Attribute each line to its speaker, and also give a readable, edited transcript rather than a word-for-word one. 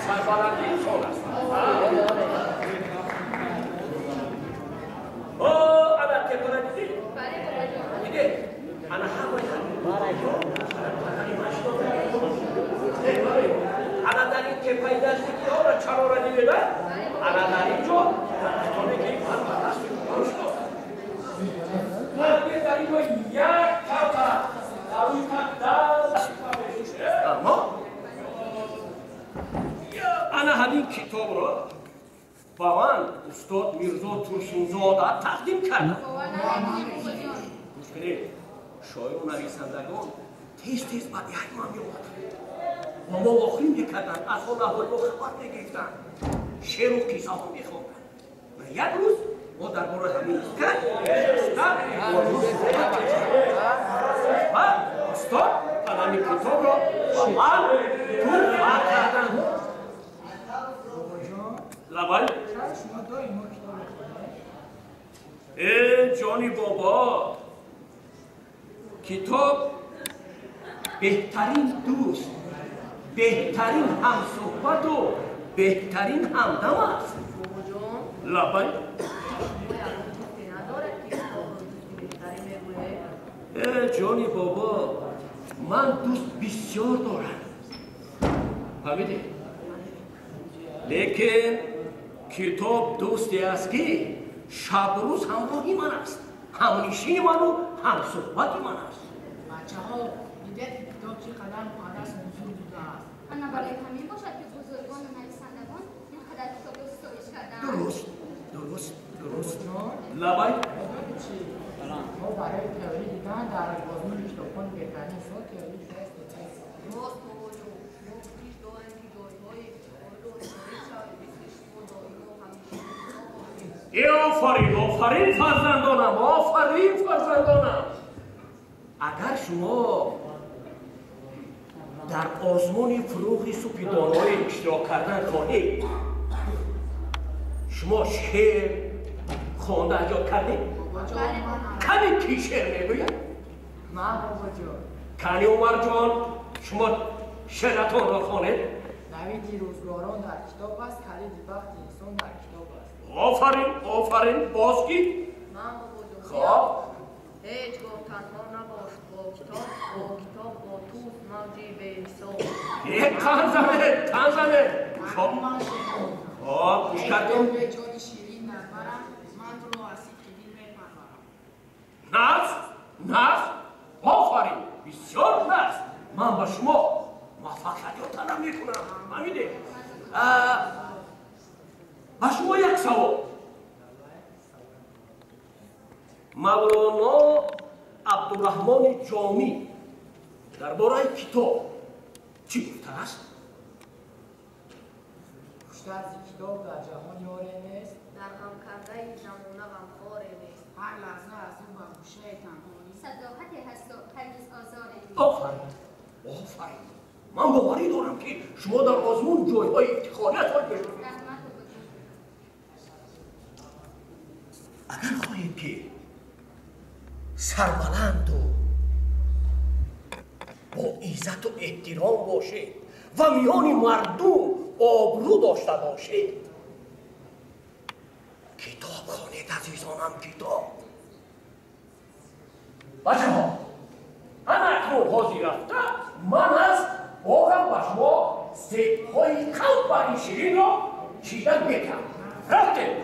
Speaker 1: سربلندی انسان است. انا که کنه دیدی؟ دیگه انا همه انا در این که پیداشتی که ها را چرا را دیده انا در اینجا تو میگی من برداشت کنم من در اینجا یک کتا در این کتا اما انا همین کتاب را با من استاد میرزا ترسونزاده تقدیم کردم. گوش کنید شاعر و نویسندگان تیز تیز بعد یک ما می‌آمدند و ما آخرین می‌کردند از حال احوال ما خبر می‌گرفتند شعر و قصه ها می‌خواندند و یک روز ما درباره همین استاد همین کتاب را با من توفیق کردند. لبای جانی بابا کتاب بهترین دوست بهترین همصحبت و بهترین همدم است. لبای جانی بابا من دوست بسیار دارم فهمیدی؟ لیکن کتاب دوستی است که شب روز همراهی من است همنشین من و همصحبت من است.
Speaker 2: بچه ها دیدید کتاب چقدر مقدس بزرگ بوده است.
Speaker 3: اما برای همین باشد که بزرگان و نویسندگان اینقدر کتاب را ستایش کردند.
Speaker 1: درست لبای
Speaker 2: ما برای تئوری دیدن در بازمون کتابخوان بهترین سال تئوری است.
Speaker 1: آفرین فرزندانم اگر شما در آزمون فروغ سوپی دانایی اشتراک کردن خواهید شما شعر خوانده ایجاد کردید؟ کمی کی شعر میگوید؟
Speaker 2: من بابا جان.
Speaker 1: کنی عمر جان شما شعرتان را خوانید؟
Speaker 2: نوید روزگاران در کتاب است کلید وقت انسان در کتاب است.
Speaker 1: آفرین بازگی
Speaker 4: من بابا جان
Speaker 1: خب
Speaker 4: هیچ گاه تنها نباش با کتاب با تو موجی به حساب
Speaker 1: تنزنه خب گوش کردیم
Speaker 2: به جان شیرین نظرم من تو رو هستی که دین
Speaker 1: نفس آفرین بسیار نفس من با شما موفقیت رو طلب میکنم فهمیده با شما یک سوال مولانا عبدالرحمن جامی درباره کتاب چی گفته است؟
Speaker 2: بیشتر از کتاب در جهان یاری نیست.
Speaker 4: در غم کرده زمانه غمخواری نیست.
Speaker 2: هر لحظه از اون با گوشه تنها نیست.
Speaker 3: صداقتی هست و هرگز آزاری نیست.
Speaker 1: آفرین من باوری دارم که شما در آزمون جایهای افتخاریت ها گرفتید. اگر خواهید که سربلند و با عزت و احترام باشید و میان مردم آبرو داشته باشید کتاب خوانید عزیزانم کتاب. بچه ها انا اکنون حاضر رفته من از واقعا با شما سبهای قلب و این شیرین را چیدن میکنم رفته